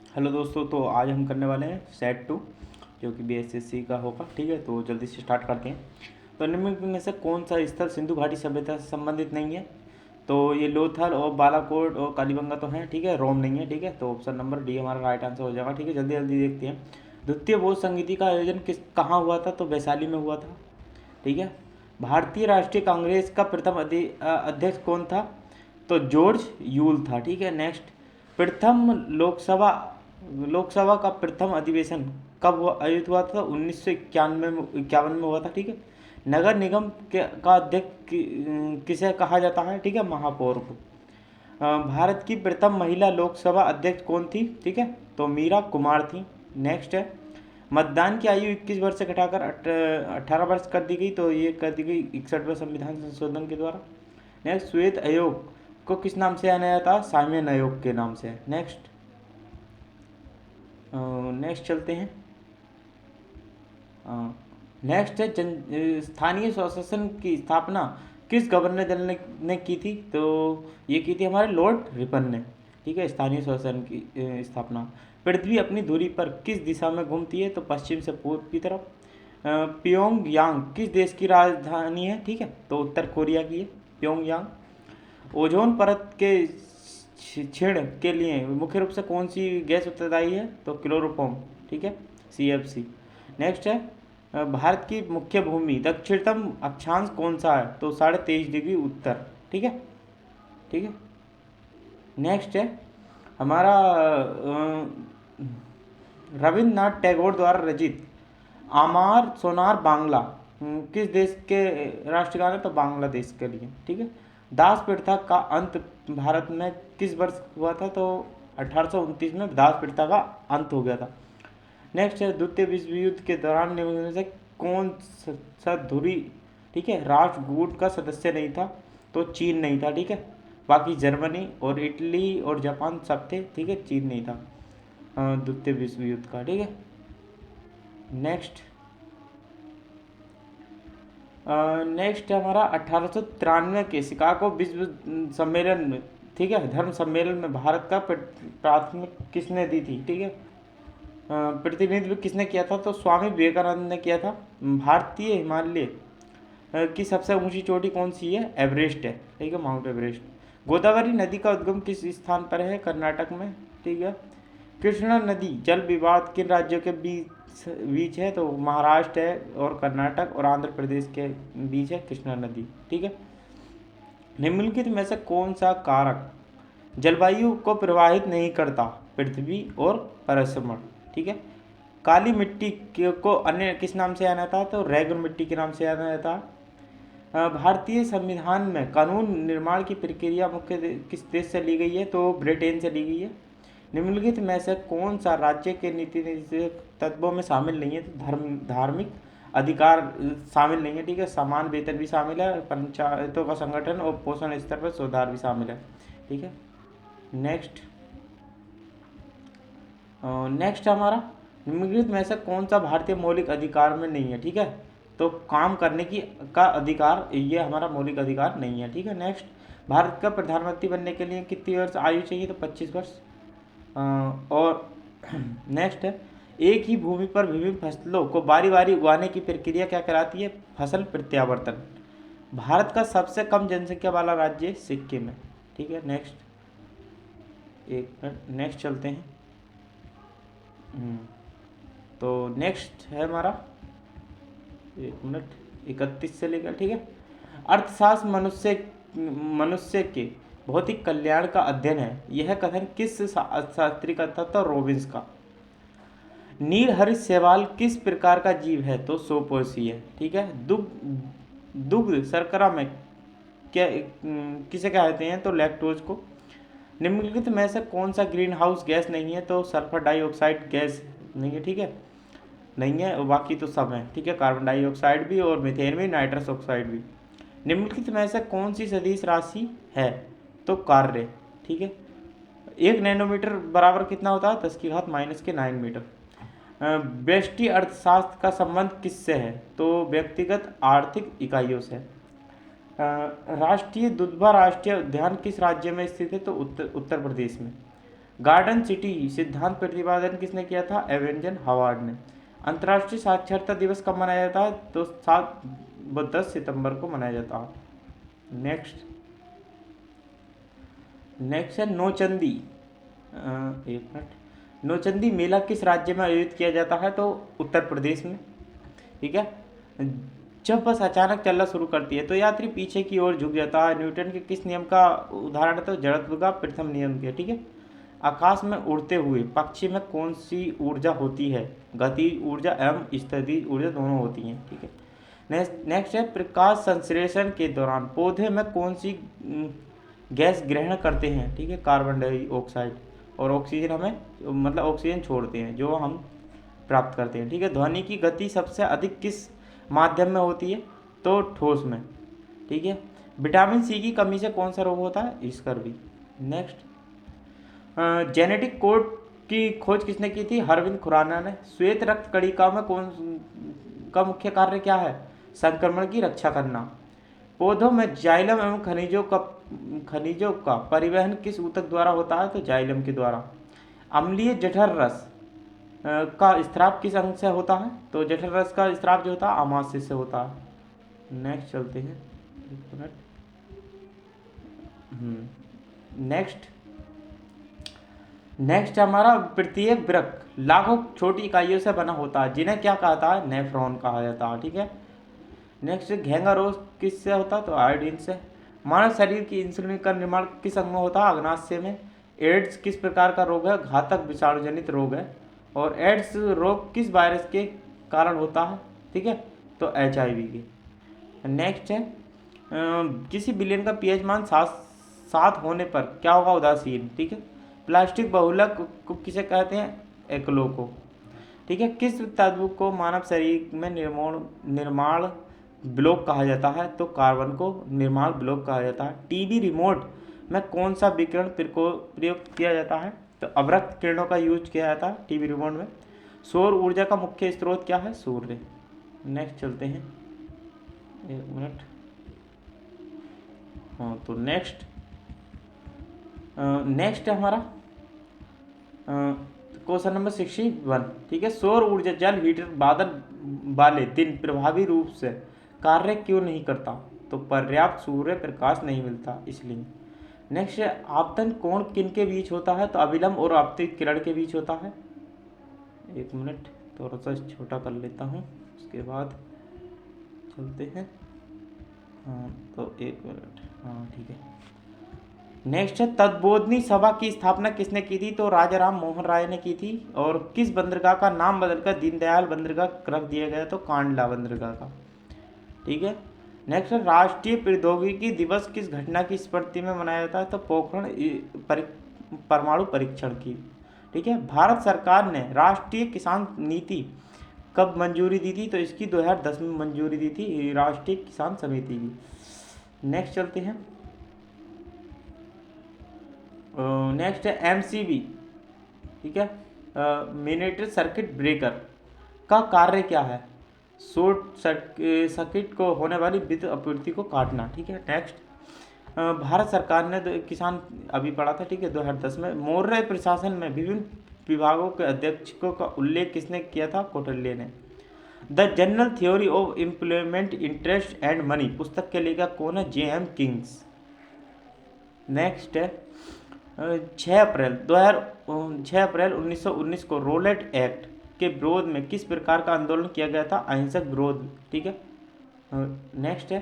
Hello दोस्तों, तो आज हम करने वाले हैं सेट 2 जो कि बीएसएससी का होगा। ठीक है, तो जल्दी से स्टार्ट करते हैं। तो निम्नलिखित में से कौन सा स्थल सिंधु घाटी सभ्यता से संबंधित नहीं है? तो ये लोथल और बालाकोट और कालीबंगा तो हैं, ठीक है, रोम नहीं है। ठीक है, तो ऑप्शन नंबर डी हमारा राइट आंसर हो जाएगा। ठीक है, जल्दी जल्दी देखते हैं। द्वितीय बोध संगीति का आयोजन कहाँ हुआ था? तो वैशाली में हुआ था। ठीक है, भारतीय राष्ट्रीय कांग्रेस का प्रथम अध्यक्ष कौन था? तो जॉर्ज यूल था। ठीक है, नेक्स्ट। प्रथम लोकसभा का प्रथम अधिवेशन कब आयोजित हुआ था? 1991 में हुआ था। ठीक है, नगर निगम का अध्यक्ष किसे कहा जाता है? ठीक है, महापौर को। भारत की प्रथम महिला लोकसभा अध्यक्ष कौन थी? ठीक है, तो मीरा कुमार थी। नेक्स्ट है, मतदान की आयु 21 वर्ष से घटाकर 18 वर्ष कर दी गई। तो ये कर दी गई 61वें संविधान संशोधन के द्वारा। नेक्स्ट, श्वेत आयोग को किस नाम से जाना जाता है? साइमन आयोग के नाम से। नेक्स्ट नेक्स्ट चलते हैं। नेक्स्ट है स्थानीय स्वशासन की स्थापना किस गवर्नर जनरल ने की थी? तो ये की थी हमारे लॉर्ड रिपन ने। ठीक है, स्थानीय स्वशासन की स्थापना। पृथ्वी अपनी धुरी पर किस दिशा में घूमती है? तो पश्चिम से पूर्व की तरफ। प्योंगयांग किस देश की राजधानी है? ठीक है, तो उत्तर कोरिया की है प्योंगयांग। ओजोन परत के छेड़ के लिए मुख्य रूप से कौन सी गैस उत्तरदायी है? तो क्लोरोफॉर्म। ठीक है, CFC। नेक्स्ट है, भारत की मुख्य भूमि दक्षिणतम अक्षांश कौन सा है? तो 23.5 डिग्री उत्तर। ठीक है, ठीक है। नेक्स्ट है हमारा रविन्द्रनाथ टैगोर द्वारा रचित आमार सोनार बांग्ला किस देश के राष्ट्रगान है? तो बांग्लादेश के लिए। ठीक है, दास प्रथा का अंत भारत में किस वर्ष हुआ था? तो 1829 में दास प्रथा का अंत हो गया था। नेक्स्ट है, द्वितीय विश्व युद्ध के दौरान निम्नलिखित में से कौन सा धुरी, ठीक है, राष्ट्रकूट का सदस्य नहीं था? तो चीन नहीं था। ठीक है, बाकी जर्मनी और इटली और जापान सब थे। ठीक है, चीन नहीं था द्वितीय विश्व युद्ध का। ठीक है, नेक्स्ट नेक्स्ट हमारा 1893 के शिकागो विश्व सम्मेलन में, ठीक है, धर्म सम्मेलन में भारत का प्राथमिक किसने दी थी? ठीक है, प्रतिनिधित्व किसने किया था? तो स्वामी विवेकानंद ने किया था। भारतीय हिमालय की सबसे ऊंची चोटी कौन सी है? एवरेस्ट है। ठीक है, माउंट एवरेस्ट। गोदावरी नदी का उद्गम किस स्थान पर है? कर्नाटक में। ठीक है, कृष्णा नदी जल विवाद किन राज्यों के बीच है? तो महाराष्ट्र है और कर्नाटक और आंध्र प्रदेश के बीच है कृष्णा नदी। ठीक है, निम्नलिखित में से कौन सा कारक जलवायु को प्रभावित नहीं करता? पृथ्वी और परिश्रमण। ठीक है, काली मिट्टी को अन्य किस नाम से जाना जाता है? तो रेगुन मिट्टी के नाम से जाना जाता है। भारतीय संविधान में कानून निर्माण की प्रक्रिया मुख्य किस देश से ली गई है? तो ब्रिटेन से ली गई है। निम्नलिखित में से कौन सा राज्य के नीति निर्देशक तत्वों में शामिल नहीं है? तो धार्मिक अधिकार शामिल नहीं है। ठीक है, समान वेतन भी शामिल है, पंचायतों का संगठन और पोषण स्तर पर सुधार भी शामिल है। ठीक है, नेक्स्ट नेक्स्ट हमारा निम्नलिखित में से कौन सा भारतीय मौलिक अधिकार में नहीं है? ठीक है, तो काम करने की का अधिकार, ये हमारा मौलिक अधिकार नहीं है। ठीक है, नेक्स्ट, भारत का प्रधानमंत्री बनने के लिए कितनी वर्ष आयु चाहिए? तो 25 वर्ष। और नेक्स्ट है, एक ही भूमि पर विभिन्न फसलों को बारी बारी उगाने की प्रक्रिया क्या कहलाती है? फसल प्रत्यावर्तन। भारत का सबसे कम जनसंख्या वाला राज्य सिक्किम है। ठीक है, नेक्स्ट, एक मिनट, नेक्स्ट चलते हैं। तो नेक्स्ट है हमारा, एक मिनट, 31 से लेकर, ठीक है, अर्थशास्त्र मनुष्य के भौतिक कल्याण का अध्ययन है। यह कथन किस शास्त्री का था? तो रॉबिन्स का। नीलहरित शैवाल किस प्रकार का जीव है? तो सोपोसी है। ठीक है, दुग्ध शर्करा में क्या किसे कहते हैं? तो लैक्टोज को। निम्नलिखित में से कौन सा ग्रीन हाउस गैस नहीं है? तो सल्फर डाइऑक्साइड गैस नहीं है। ठीक है, नहीं है, और बाकी तो सब है। ठीक है, कार्बन डाइऑक्साइड भी और मीथेन भी, नाइट्रस ऑक्साइड भी। निम्नलिखित में से कौन सी सदिश राशि है? तो कार्य। ठीक है, 1 नैनोमीटर बराबर कितना होता है? 10⁻⁻⁹ मीटर। व्यष्टि अर्थशास्त्र का संबंध किससे है? तो व्यक्तिगत आर्थिक इकाइयों से। राष्ट्रीय दुधवा राष्ट्रीय उद्यान किस राज्य में स्थित है? तो उत्तर प्रदेश में। गार्डन सिटी सिद्धांत प्रतिपादन किसने किया था? एवेंजन हॉवर्ड ने। अंतर्राष्ट्रीय साक्षरता दिवस कब मनाया जाता है? तो 10 सितंबर को मनाया जाता है। नेक्स्ट है नौचंदी। एक मिनट। नौचंदी मेला किस राज्य में आयोजित किया जाता है? तो उत्तर प्रदेश में। ठीक है। जब बस अचानक चलना शुरू करती है तो यात्री पीछे की ओर झुक जाता है। न्यूटन के किस नियम का उदाहरण है? तो जड़त्व का प्रथम नियम किया। ठीक है। आकाश में उड़ते हुए पक्षी में कौन सी ऊर्जा होती है? गति ऊर्जा एवं स्थिति ऊर्जा दोनों होती हैं। ठीक है। नेक्स्ट है प्रकाश संश्लेषण के दौरान पौधे में कौन सी गैस ग्रहण करते हैं? ठीक है। Carbon dioxide. और ऑक्सीजन हमें मतलब ऑक्सीजन छोड़ते हैं जो हम प्राप्त करते हैं। ठीक है। ध्वनि की गति सबसे अधिक किस माध्यम में होती है? तो ठोस में। ठीक है। विटामिन सी की कमी से कौन सा रोग होता है? स्कर्वी। नेक्स्ट, जेनेटिक कोड की खोज किसने की थी? अरविंद खुराना ने। श्वेत रक्त कणिका में कौन का मुख्य कार्य क्या है? संक्रमण की रक्षा करना। पौधों में जाइलम एवं खनिजों का परिवहन किस ऊतक द्वारा होता है? तो जाइलम के द्वारा। अम्लीय जठर रस का स्राव किस अंग से होता है? तो जठर रस का स्राव जो होता है आमाशय से होता है। नेक्स्ट चलते हैं, एक मिनट। नेक्स्ट हमारा प्रत्येक वृक्क लाखों छोटी इकाइयों से बना होता है जिन्हें क्या कहता है? नेफ्रॉन कहा जाता है। ठीक है। नेक्स्ट, घेंगा रोग किससे होता है? तो आयोडीन से। मानव शरीर की इंसुलिन का निर्माण किस अंग में होता है? अग्नाशय में। एड्स किस प्रकार का रोग है? घातक विषाणु जनित रोग है। और एड्स रोग किस वायरस के कारण होता है? ठीक है। तो HIV के। नेक्स्ट है किसी विलयन का pH मान 7 होने पर क्या होगा? उदासीन। ठीक है। प्लास्टिक बहुलक को किसे कहते हैं? एक्लो को। ठीक है। किस तत्व को मानव शरीर में निर्माण ब्लॉक कहा जाता है? तो कार्बन को निर्माण ब्लॉक कहा जाता है। टीवी रिमोट में कौन सा विकिरण प्रयोग किया जाता है? तो अवरक्त किरणों का यूज किया जाता है टीवी रिमोट में। सौर ऊर्जा का मुख्य स्रोत क्या है? सूर्य। नेक्स्ट चलते हैं, एक मिनट। हाँ, तो नेक्स्ट है हमारा क्वेश्चन नंबर 61। ठीक है। सौर ऊर्जा जल हीटर बादल वाले दिन प्रभावी रूप से कार्य क्यों नहीं करता? तो पर्याप्त सूर्य प्रकाश नहीं मिलता इसलिए। नेक्स्ट है आपतन कोण किन के बीच होता है? तो अभिलंब और आपतित किरण के बीच होता है। एक मिनट, थोड़ा सा छोटा कर लेता हूँ, उसके बाद चलते हैं। हाँ, तो एक मिनट। हाँ, ठीक है। नेक्स्ट है तद्बोधनी सभा की स्थापना किसने की थी? तो राजा राम मोहन राय ने की थी। और किस बंदरगाह का नाम बदलकर दीनदयाल बंदरगाह रख दिया गया? तो कांडला बंदरगाह का। ठीक है। नेक्स्ट है राष्ट्रीय प्रौद्योगिकी दिवस किस घटना की स्मृति में मनाया जाता है? तो पोखरण परमाणु परीक्षण की। ठीक है। भारत सरकार ने राष्ट्रीय किसान नीति कब मंजूरी दी थी? तो इसकी 2010 में मंजूरी दी थी राष्ट्रीय किसान समिति की। नेक्स्ट चलते हैं। नेक्स्ट है MCB। ठीक है। मिनिएचर सर्किट ब्रेकर का कार्य क्या है? शॉर्ट सर्किट को होने वाली विद्युत आपूर्ति को काटना। ठीक है। नेक्स्ट, भारत सरकार ने किसान अभी पढ़ा था। ठीक है। 2010 में मौर्य प्रशासन में विभिन्न विभागों के अध्यक्षों का उल्लेख किसने किया था? कौटिल्य ने। The general theory of employment interest and money पुस्तक के लेखक कौन है? JM Kings. नेक्स्ट है 6 अप्रैल 1919 को रोलेट एक्ट के विरोध में किस प्रकार का आंदोलन किया गया था? अहिंसक विरोध। ठीक है। नेक्स्ट है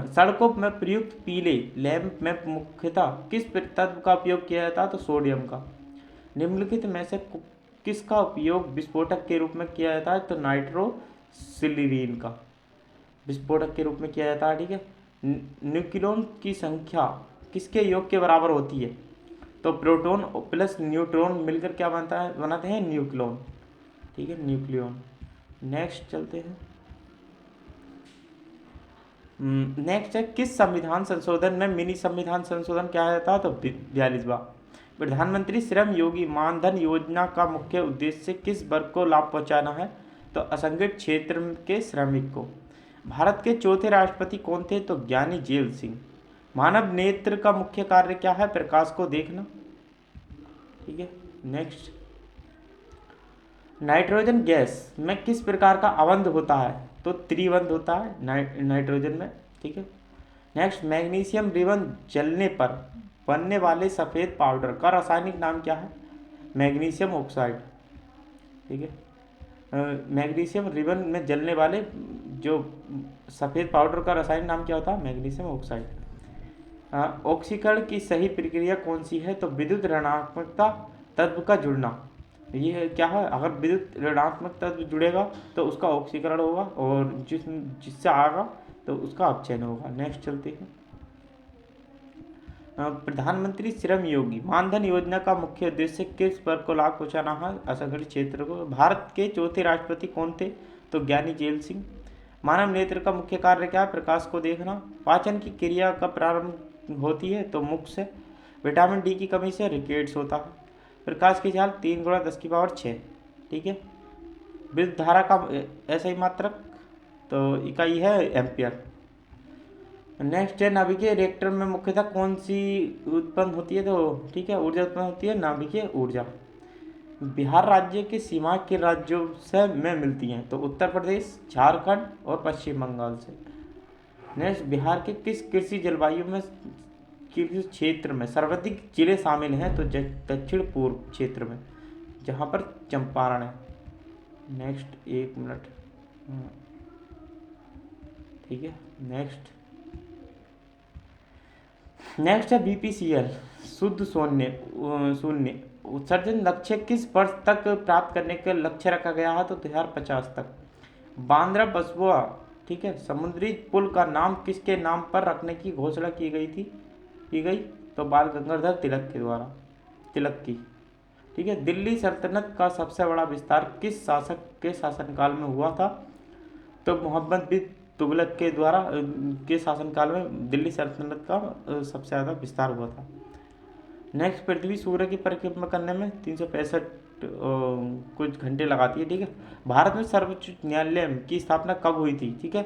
सड़कों में प्रयुक्त पीले लैंप में मुख्यतः किस तत्व का उपयोग किया जाता है? तो सोडियम का। निम्नलिखित में से किसका उपयोग विस्फोटक के रूप में किया जाता है? तो नाइट्रोसिलिन का विस्फोटक के रूप में किया जाता है। ठीक है। न्यूक्लियॉन की संख्या किसके योग के बराबर होती है? तो प्रोटॉन प्लस न्यूट्रॉन मिलकर क्या बनाते हैं? न्यूक्लियॉन। ठीक है, न्यूक्लियॉन। नेक्स्ट चलते हैं। नेक्स्ट है किस संविधान संशोधन में मिनी संविधान संशोधन क्या जाता है? तो 42वां। प्रधानमंत्री श्रम योगी मानधन योजना का मुख्य उद्देश्य किस वर्ग को लाभ पहुंचाना है? तो असंगठित क्षेत्र के श्रमिक को। भारत के चौथे राष्ट्रपति कौन थे? तो ज्ञानी जेल सिंह। मानव नेत्र का मुख्य कार्य क्या है? प्रकाश को देखना। ठीक है। नेक्स्ट, नाइट्रोजन गैस में किस प्रकार का अवंध होता है? तो त्रिबंध होता है नाइट्रोजन में, ठीक है। नेक्स्ट, मैग्नीशियम रिबन जलने पर बनने वाले सफ़ेद पाउडर का रासायनिक नाम क्या है? मैग्नीशियम ऑक्साइड, ठीक है। मैग्नीशियम रिबन में जलने वाले जो सफ़ेद पाउडर का रासायनिक नाम क्या होता है? Magnesium oxide. ऑक्सीकरण की सही प्रक्रिया कौन सी है? तो विद्युत ऋणात्मकता तत्व का जुड़ना। ये क्या है? अगर विद्युत ऋणात्मक तत्व जुड़ेगा तो उसका ऑक्सीकरण होगा, और जिससे आएगा तो उसका अपचयन होगा। नेक्स्ट चलते हैं। प्रधानमंत्री श्रम योगी मानधन योजना का मुख्य उद्देश्य किस वर्ग को लाभ पहुंचाना है? असंगठित क्षेत्र को। भारत के चौथे राष्ट्रपति कौन थे? तो ज्ञानी जेल सिंह। मानव नेत्र का मुख्य कार्य क्या है? प्रकाश को देखना। पाचन की क्रिया कब प्रारंभ होती है? तो मुख से। विटामिन डी की कमी से रिकेट्स होता है। प्रकाश की चाल 3 × 10⁶, ठीक है। विद्युत धारा का ऐसा मात्रक तो इकाई है एम्पियर। नेक्स्ट है, नाभिकीय रिएक्टर में मुख्यतः कौन सी उत्पन्न होती है? तो ठीक है, ऊर्जा उत्पन्न होती है, नाभिकीय ऊर्जा। बिहार राज्य की सीमा के राज्यों से में मिलती हैं? तो उत्तर प्रदेश, झारखंड और पश्चिम बंगाल से। नेक्स्ट, बिहार के किस कृषि जलवायु में कृषि क्षेत्र में सर्वाधिक जिले शामिल हैं? तो दक्षिण पूर्व क्षेत्र में, जहाँ पर चंपारण है। नेक्स्ट, 1 मिनट, ठीक है। नेक्स्ट है बीपीसीएल, शुद्ध शून्य उत्सर्जन लक्ष्य किस वर्ष तक प्राप्त करने का लक्ष्य रखा गया है? तो 2050 तक। बांद्रा बसुआ, ठीक है, समुद्री पुल का नाम किसके नाम पर रखने की घोषणा की गई? तो बाल गंगाधर तिलक की, ठीक है। दिल्ली सल्तनत का सबसे बड़ा विस्तार किस शासक के शासनकाल में हुआ था? तो मोहम्मद बिन तुगलक के द्वारा के शासनकाल में दिल्ली सल्तनत का सबसे ज़्यादा विस्तार हुआ था। नेक्स्ट, पृथ्वी सूर्य की परिक्रमा करने में 365 कुछ घंटे लगाती है, ठीक है। भारत में सर्वोच्च न्यायालय की स्थापना कब हुई थी? ठीक है,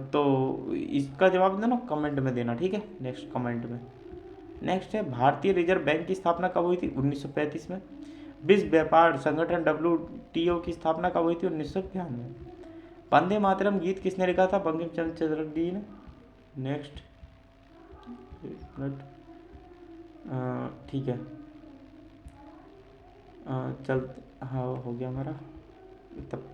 तो इसका जवाब देना कमेंट में देना, ठीक है, नेक्स्ट कमेंट में। नेक्स्ट है, भारतीय रिजर्व बैंक की स्थापना कब हुई थी? 1935 में। विश्व व्यापार संगठन WTO की स्थापना कब हुई थी? 1992। वंदे मातरम गीत किसने लिखा था? बंकिम चंद्र चटर्जी ने। नेक्स्ट, एक मिनट, ठीक है, चल, हाँ हो गया हमारा तब।